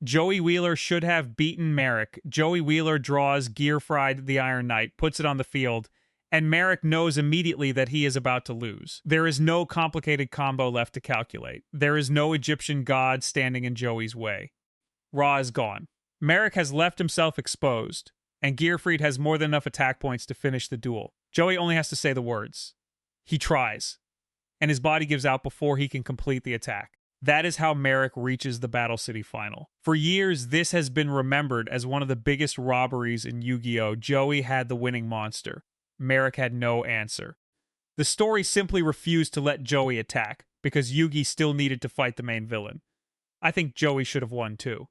Joey Wheeler should have beaten Marik. Joey Wheeler draws Gear Fried the Iron Knight, puts it on the field, and Marik knows immediately that he is about to lose. There is no complicated combo left to calculate. There is no Egyptian god standing in Joey's way. Ra is gone. Marik has left himself exposed, and Gearfried has more than enough attack points to finish the duel. Joey only has to say the words. He tries, and his body gives out before he can complete the attack. That is how Marik reaches the Battle City final. For years, this has been remembered as one of the biggest robberies in Yu-Gi-Oh! Joey had the winning monster. Marik had no answer. The story simply refused to let Joey attack, because Yugi still needed to fight the main villain. I think Joey should have won too.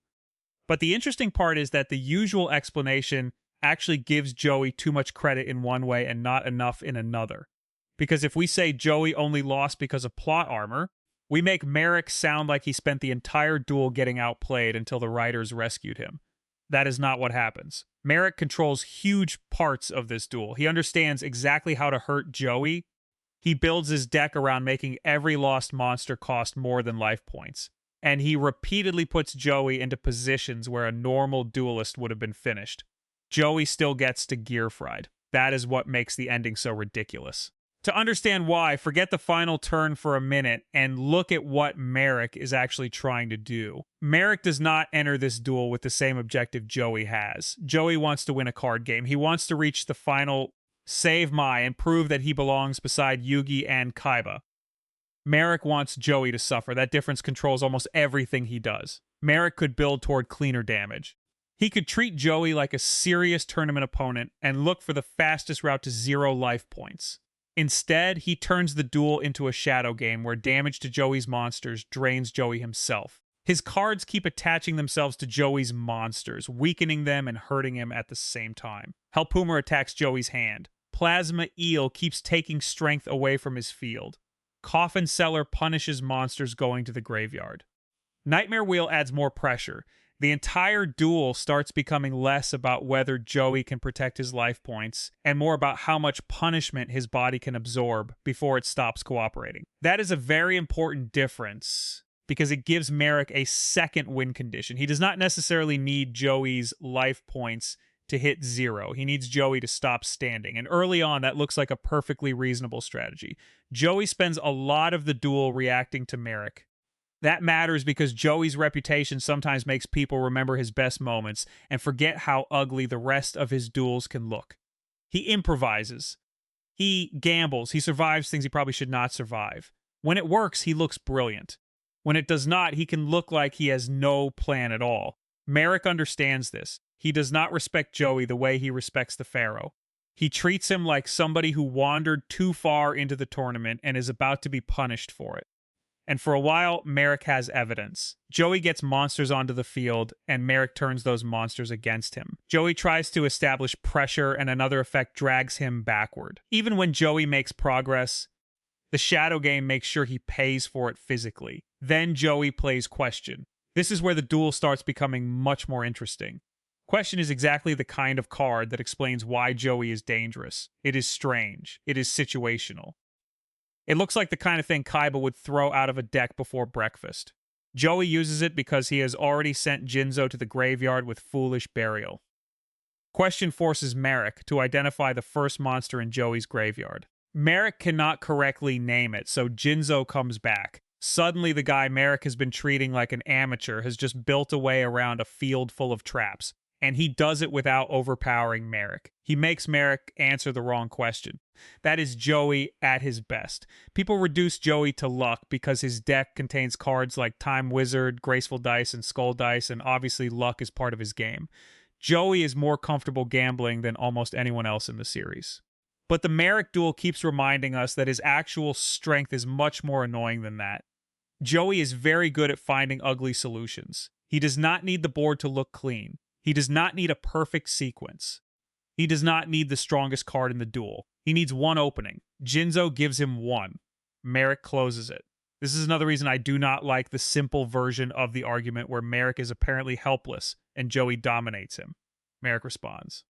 But the interesting part is that the usual explanation actually gives Joey too much credit in one way and not enough in another. Because if we say Joey only lost because of plot armor, we make Marik sound like he spent the entire duel getting outplayed until the writers rescued him. That is not what happens. Marik controls huge parts of this duel. He understands exactly how to hurt Joey. He builds his deck around making every lost monster cost more than life points. And he repeatedly puts Joey into positions where a normal duelist would have been finished. Joey still gets to Gear Fried. That is what makes the ending so ridiculous. To understand why, forget the final turn for a minute and look at what Marik is actually trying to do. Marik does not enter this duel with the same objective Joey has. Joey wants to win a card game. He wants to reach the final Save Mai and prove that he belongs beside Yugi and Kaiba. Marik wants Joey to suffer. That difference controls almost everything he does. Marik could build toward cleaner damage. He could treat Joey like a serious tournament opponent and look for the fastest route to 0 life points. Instead, he turns the duel into a shadow game where damage to Joey's monsters drains Joey himself. His cards keep attaching themselves to Joey's monsters, weakening them and hurting him at the same time. Helpoomer attacks Joey's hand. Plasma Eel keeps taking strength away from his field. Coffin Seller punishes monsters going to the graveyard. Nightmare Wheel adds more pressure. The entire duel starts becoming less about whether Joey can protect his life points and more about how much punishment his body can absorb before it stops cooperating. That is a very important difference because it gives Marik a second win condition. He does not necessarily need Joey's life points to hit 0. He needs Joey to stop standing. And early on, that looks like a perfectly reasonable strategy. Joey spends a lot of the duel reacting to Marik. That matters because Joey's reputation sometimes makes people remember his best moments and forget how ugly the rest of his duels can look. He improvises. He gambles. He survives things he probably should not survive. When it works, he looks brilliant. When it does not, he can look like he has no plan at all. Marik understands this. He does not respect Joey the way he respects the Pharaoh. He treats him like somebody who wandered too far into the tournament and is about to be punished for it. And for a while, Marik has evidence. Joey gets monsters onto the field, and Marik turns those monsters against him. Joey tries to establish pressure, and another effect drags him backward. Even when Joey makes progress, the Shadow Game makes sure he pays for it physically. Then Joey plays Question. This is where the duel starts becoming much more interesting. Question is exactly the kind of card that explains why Joey is dangerous. It is strange. It is situational. It looks like the kind of thing Kaiba would throw out of a deck before breakfast. Joey uses it because he has already sent Jinzo to the graveyard with Foolish Burial. Question forces Marik to identify the first monster in Joey's graveyard. Marik cannot correctly name it, so Jinzo comes back. Suddenly, the guy Marik has been treating like an amateur has just built a way around a field full of traps, and he does it without overpowering Marik. He makes Marik answer the wrong question. That is Joey at his best. People reduce Joey to luck because his deck contains cards like Time Wizard, Graceful Dice, and Skull Dice, and obviously luck is part of his game. Joey is more comfortable gambling than almost anyone else in the series. But the Marik duel keeps reminding us that his actual strength is much more annoying than that. Joey is very good at finding ugly solutions. He does not need the board to look clean. He does not need a perfect sequence. He does not need the strongest card in the duel. He needs one opening. Jinzo gives him one. Marik closes it. This is another reason I do not like the simple version of the argument where Marik is apparently helpless and Joey dominates him. Marik responds.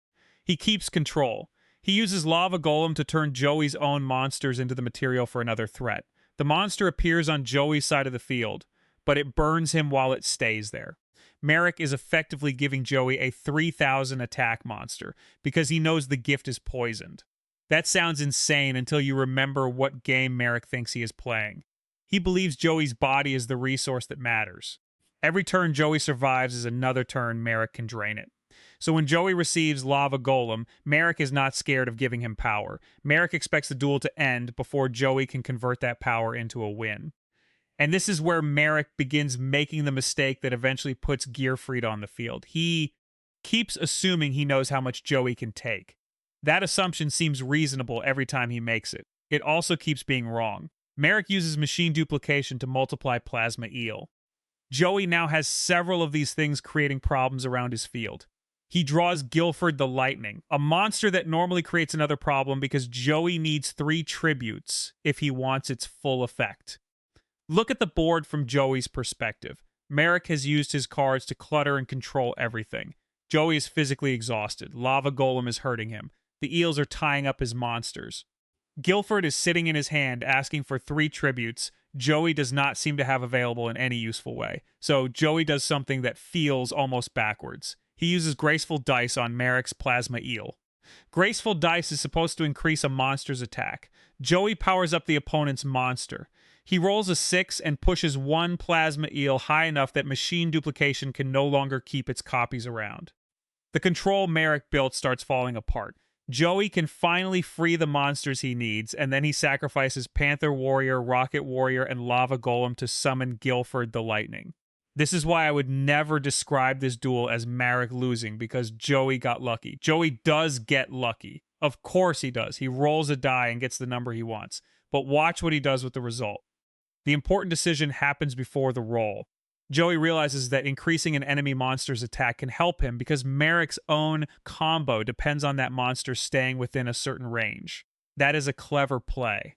He keeps control. He uses Lava Golem to turn Joey's own monsters into the material for another threat. The monster appears on Joey's side of the field, but it burns him while it stays there. Marik is effectively giving Joey a 3,000 attack monster because he knows the gift is poisoned. That sounds insane until you remember what game Marik thinks he is playing. He believes Joey's body is the resource that matters. Every turn Joey survives is another turn Marik can drain it. So when Joey receives Lava Golem, Marik is not scared of giving him power. Marik expects the duel to end before Joey can convert that power into a win. And this is where Marik begins making the mistake that eventually puts Gearfried on the field. He keeps assuming he knows how much Joey can take. That assumption seems reasonable every time he makes it. It also keeps being wrong. Marik uses machine duplication to multiply Plasma Eel. Joey now has several of these things creating problems around his field. He draws Guilford the Lightning, a monster that normally creates another problem because Joey needs 3 tributes if he wants its full effect. Look at the board from Joey's perspective. Marik has used his cards to clutter and control everything. Joey is physically exhausted. Lava Golem is hurting him. The eels are tying up his monsters. Guilford is sitting in his hand asking for 3 tributes Joey does not seem to have available in any useful way. So Joey does something that feels almost backwards. He uses Graceful Dice on Marik's Plasma Eel. Graceful Dice is supposed to increase a monster's attack. Joey powers up the opponent's monster. He rolls a 6 and pushes 1 Plasma Eel high enough that machine duplication can no longer keep its copies around. The control Marik built starts falling apart. Joey can finally free the monsters he needs, and then he sacrifices Panther Warrior, Rocket Warrior, and Lava Golem to summon Guilford the Lightning. This is why I would never describe this duel as Marik losing, because Joey got lucky. Joey does get lucky. Of course he does. He rolls a die and gets the number he wants. But watch what he does with the result. The important decision happens before the roll. Joey realizes that increasing an enemy monster's attack can help him because Marik's own combo depends on that monster staying within a certain range. That is a clever play.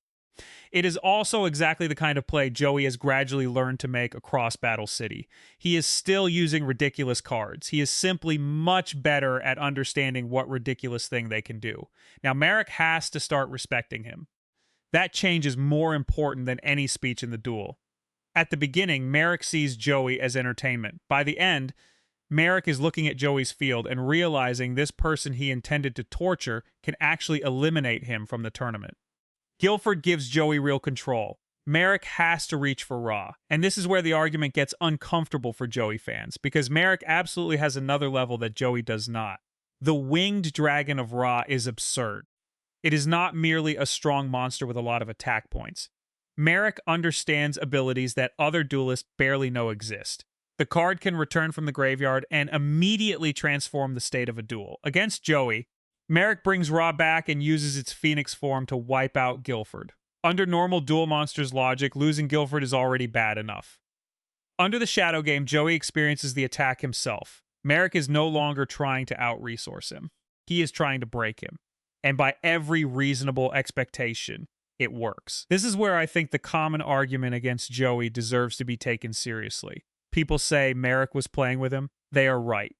It is also exactly the kind of play Joey has gradually learned to make across Battle City. He is still using ridiculous cards. He is simply much better at understanding what ridiculous thing they can do. Now, Marik has to start respecting him. That change is more important than any speech in the duel. At the beginning, Marik sees Joey as entertainment. By the end, Marik is looking at Joey's field and realizing this person he intended to torture can actually eliminate him from the tournament. Guilford gives Joey real control. Marik has to reach for Ra. And this is where the argument gets uncomfortable for Joey fans, because Marik absolutely has another level that Joey does not. The winged dragon of Ra is absurd. It is not merely a strong monster with a lot of attack points. Marik understands abilities that other duelists barely know exist. The card can return from the graveyard and immediately transform the state of a duel. Against Joey, Marik brings Ra back and uses its Phoenix form to wipe out Guilford. Under normal duel monsters logic, losing Guilford is already bad enough. Under the Shadow Game, Joey experiences the attack himself. Marik is no longer trying to out-resource him. He is trying to break him. And by every reasonable expectation, it works. This is where I think the common argument against Joey deserves to be taken seriously. People say Marik was playing with him. They are right.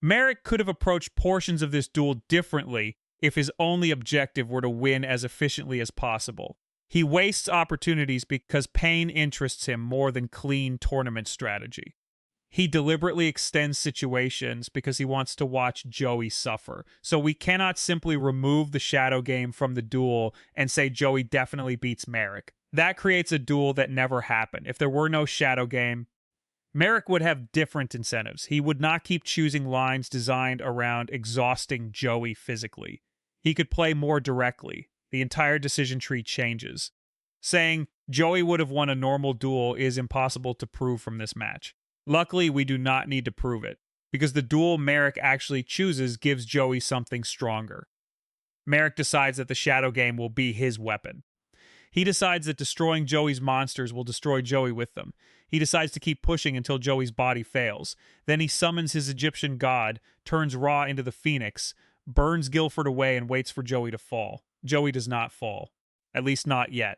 Marik could have approached portions of this duel differently if his only objective were to win as efficiently as possible. He wastes opportunities because pain interests him more than clean tournament strategy. He deliberately extends situations because he wants to watch Joey suffer. So we cannot simply remove the Shadow Game from the duel and say Joey definitely beats Marik. That creates a duel that never happened. If there were no Shadow Game, Marik would have different incentives. He would not keep choosing lines designed around exhausting Joey physically. He could play more directly. The entire decision tree changes. Saying Joey would have won a normal duel is impossible to prove from this match. Luckily, we do not need to prove it, because the duel Marik actually chooses gives Joey something stronger. Marik decides that the Shadow Game will be his weapon. He decides that destroying Joey's monsters will destroy Joey with them. He decides to keep pushing until Joey's body fails. Then he summons his Egyptian god, turns Ra into the Phoenix, burns Guilford away, and waits for Joey to fall. Joey does not fall. At least not yet.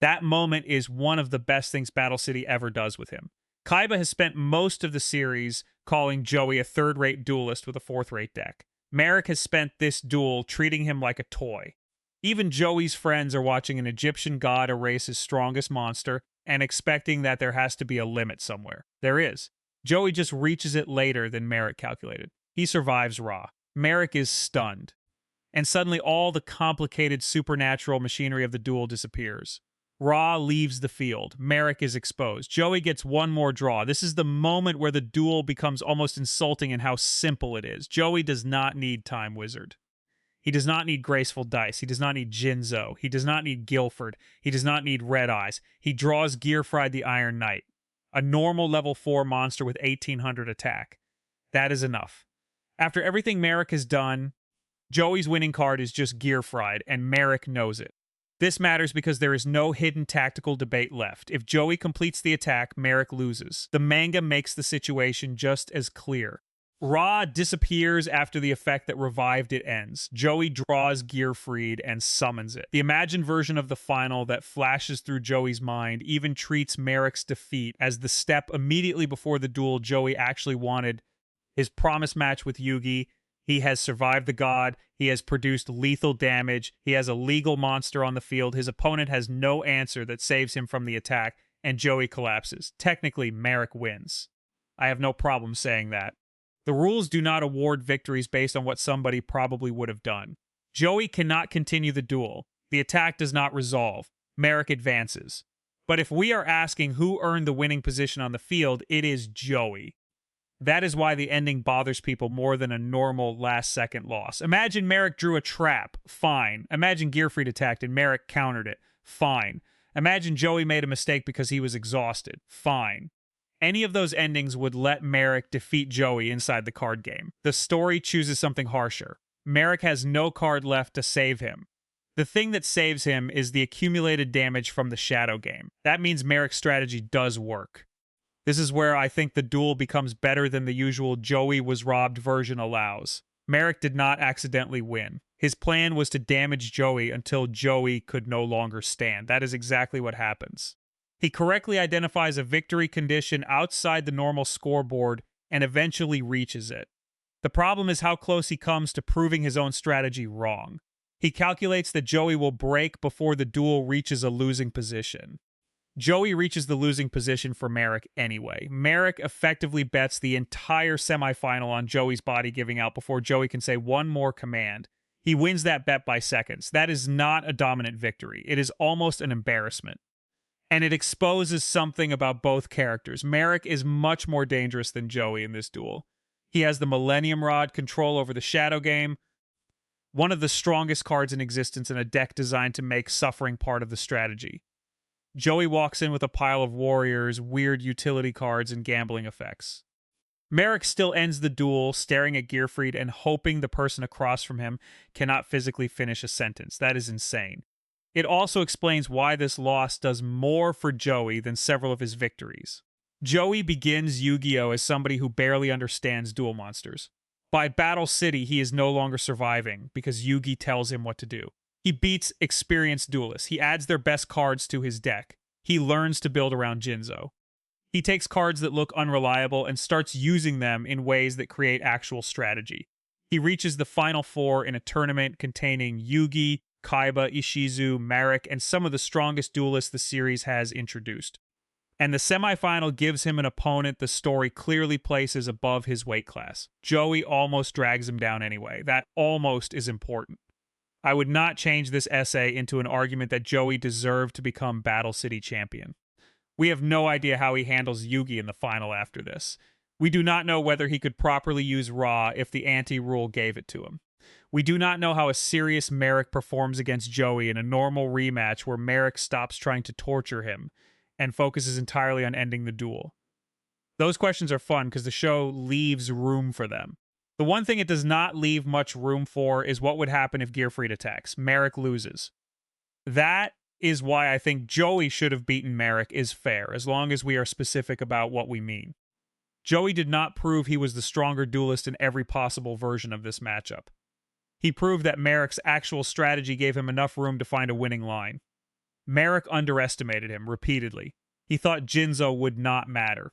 That moment is one of the best things Battle City ever does with him. Kaiba has spent most of the series calling Joey a third-rate duelist with a fourth-rate deck. Marik has spent this duel treating him like a toy. Even Joey's friends are watching an Egyptian god erase his strongest monster and expecting that there has to be a limit somewhere. There is. Joey just reaches it later than Marik calculated. He survives Ra. Marik is stunned. And suddenly all the complicated supernatural machinery of the duel disappears. Ra leaves the field. Marik is exposed. Joey gets one more draw. This is the moment where the duel becomes almost insulting in how simple it is. Joey does not need Time Wizard. He does not need Graceful Dice. He does not need Jinzo. He does not need Guilford. He does not need Red Eyes. He draws Gearfried the Iron Knight, a normal level 4 monster with 1800 attack. That is enough. After everything Marik has done, Joey's winning card is just Gearfried, and Marik knows it. This matters because there is no hidden tactical debate left. If Joey completes the attack, Marik loses. The manga makes the situation just as clear. Ra disappears after the effect that revived it ends. Joey draws Gearfried and summons it. The imagined version of the final that flashes through Joey's mind even treats Marik's defeat as the step immediately before the duel Joey actually wanted. His promised match with Yugi. He has survived the god. He has produced lethal damage. He has a legal monster on the field. His opponent has no answer that saves him from the attack, and Joey collapses. Technically, Marik wins. I have no problem saying that. The rules do not award victories based on what somebody probably would have done. Joey cannot continue the duel. The attack does not resolve. Marik advances. But if we are asking who earned the winning position on the field, it is Joey. That is why the ending bothers people more than a normal last-second loss. Imagine Marik drew a trap. Fine. Imagine Gearfried attacked and Marik countered it. Fine. Imagine Joey made a mistake because he was exhausted. Fine. Any of those endings would let Marik defeat Joey inside the card game. The story chooses something harsher. Marik has no card left to save him. The thing that saves him is the accumulated damage from the Shadow game. That means Marik's strategy does work. This is where I think the duel becomes better than the usual Joey was robbed version allows. Marik did not accidentally win. His plan was to damage Joey until Joey could no longer stand. That is exactly what happens. He correctly identifies a victory condition outside the normal scoreboard and eventually reaches it. The problem is how close he comes to proving his own strategy wrong. He calculates that Joey will break before the duel reaches a losing position. Joey reaches the losing position for Marik anyway. Marik effectively bets the entire semifinal on Joey's body giving out before Joey can say one more command. He wins that bet by seconds. That is not a dominant victory. It is almost an embarrassment. And it exposes something about both characters. Marik is much more dangerous than Joey in this duel. He has the Millennium Rod, control over the Shadow game, one of the strongest cards in existence in a deck designed to make suffering part of the strategy. Joey walks in with a pile of warriors, weird utility cards, and gambling effects. Marik still ends the duel staring at Gearfried and hoping the person across from him cannot physically finish a sentence. That is insane. It also explains why this loss does more for Joey than several of his victories. Joey begins Yu-Gi-Oh! As somebody who barely understands duel monsters. By Battle City, he is no longer surviving because Yugi tells him what to do. He beats experienced duelists. He adds their best cards to his deck. He learns to build around Jinzo. He takes cards that look unreliable and starts using them in ways that create actual strategy. He reaches the Final Four in a tournament containing Yugi, Kaiba, Ishizu, Marik, and some of the strongest duelists the series has introduced. And the semifinal gives him an opponent the story clearly places above his weight class. Joey almost drags him down anyway. That almost is important. I would not change this essay into an argument that Joey deserved to become Battle City champion. We have no idea how he handles Yugi in the final after this. We do not know whether he could properly use Ra if the anti-rule gave it to him. We do not know how a serious Marik performs against Joey in a normal rematch where Marik stops trying to torture him and focuses entirely on ending the duel. Those questions are fun because the show leaves room for them. The one thing it does not leave much room for is what would happen if Gearfried attacks. Marik loses. That is why I think Joey should have beaten Marik is fair, as long as we are specific about what we mean. Joey did not prove he was the stronger duelist in every possible version of this matchup. He proved that Marik's actual strategy gave him enough room to find a winning line. Marik underestimated him repeatedly. He thought Jinzo would not matter.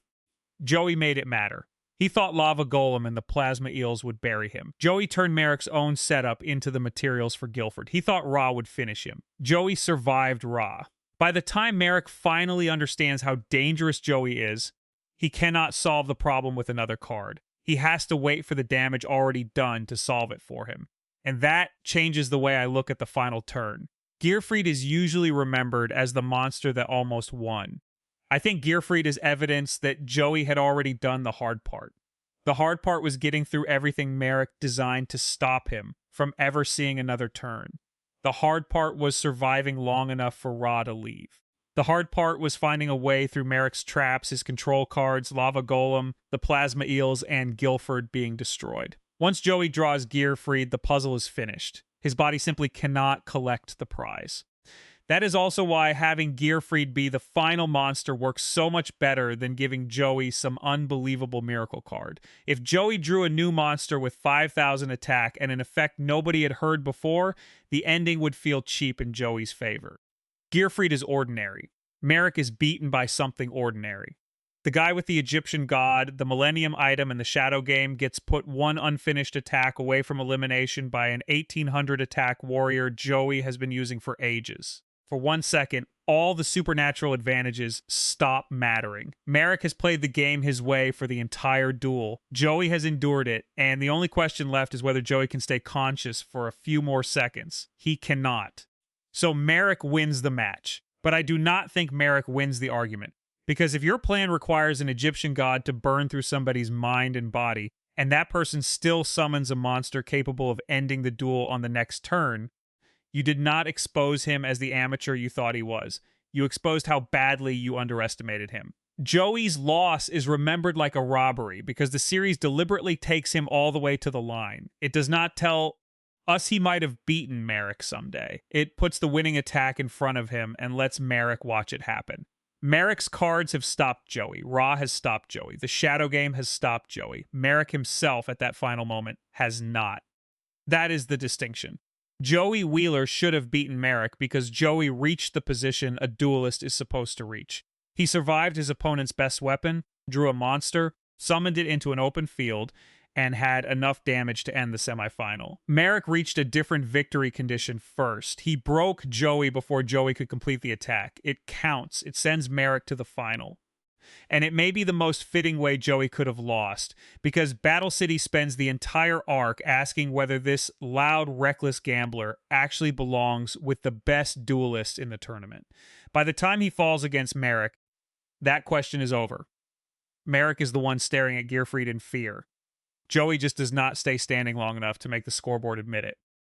Joey made it matter. He thought Lava Golem and the Plasma Eels would bury him. Joey turned Marik's own setup into the materials for Guilford. He thought Ra would finish him. Joey survived Ra. By the time Marik finally understands how dangerous Joey is, He cannot solve the problem with another card. He has to wait for the damage already done to solve it for him. And that changes the way I look at the final turn. Gearfried is usually remembered as the monster that almost won. I think Gearfried is evidence that Joey had already done the hard part. The hard part was getting through everything Marik designed to stop him from ever seeing another turn. The hard part was surviving long enough for Ra to leave. The hard part was finding a way through Marik's traps, his control cards, Lava Golem, the Plasma Eels, and Guilford being destroyed. Once Joey draws Gearfried, the puzzle is finished. His body simply cannot collect the prize. That is also why having Gearfried be the final monster works so much better than giving Joey some unbelievable miracle card. If Joey drew a new monster with 5,000 attack and an effect nobody had heard before, the ending would feel cheap in Joey's favor. Gearfried is ordinary. Marik is beaten by something ordinary. The guy with the Egyptian god, the Millennium item, and the Shadow Game gets put one unfinished attack away from elimination by an 1800 attack warrior Joey has been using for ages. For 1 second, all the supernatural advantages stop mattering. Marik has played the game his way for the entire duel. Joey has endured it, and the only question left is whether Joey can stay conscious for a few more seconds. He cannot. So Marik wins the match, but I do not think Marik wins the argument. Because if your plan requires an Egyptian god to burn through somebody's mind and body, and that person still summons a monster capable of ending the duel on the next turn, you did not expose him as the amateur you thought he was. You exposed how badly you underestimated him. Joey's loss is remembered like a robbery because the series deliberately takes him all the way to the line. It does not tell us he might have beaten Marik someday. It puts the winning attack in front of him and lets Marik watch it happen. Marik's cards have stopped Joey. Ra has stopped Joey. The Shadow Game has stopped Joey. Marik himself at that final moment has not. That is the distinction. Joey Wheeler should have beaten Marik because Joey reached the position a duelist is supposed to reach. He survived his opponent's best weapon, drew a monster, summoned it into an open field, and had enough damage to end the semifinal. Marik reached a different victory condition first. He broke Joey before Joey could complete the attack. It counts. It sends Marik to the final. And it may be the most fitting way Joey could have lost, because Battle City spends the entire arc asking whether this loud, reckless gambler actually belongs with the best duelist in the tournament. By the time he falls against Marik, that question is over. Marik is the one staring at Gearfried in fear. Joey just does not stay standing long enough to make the scoreboard admit it.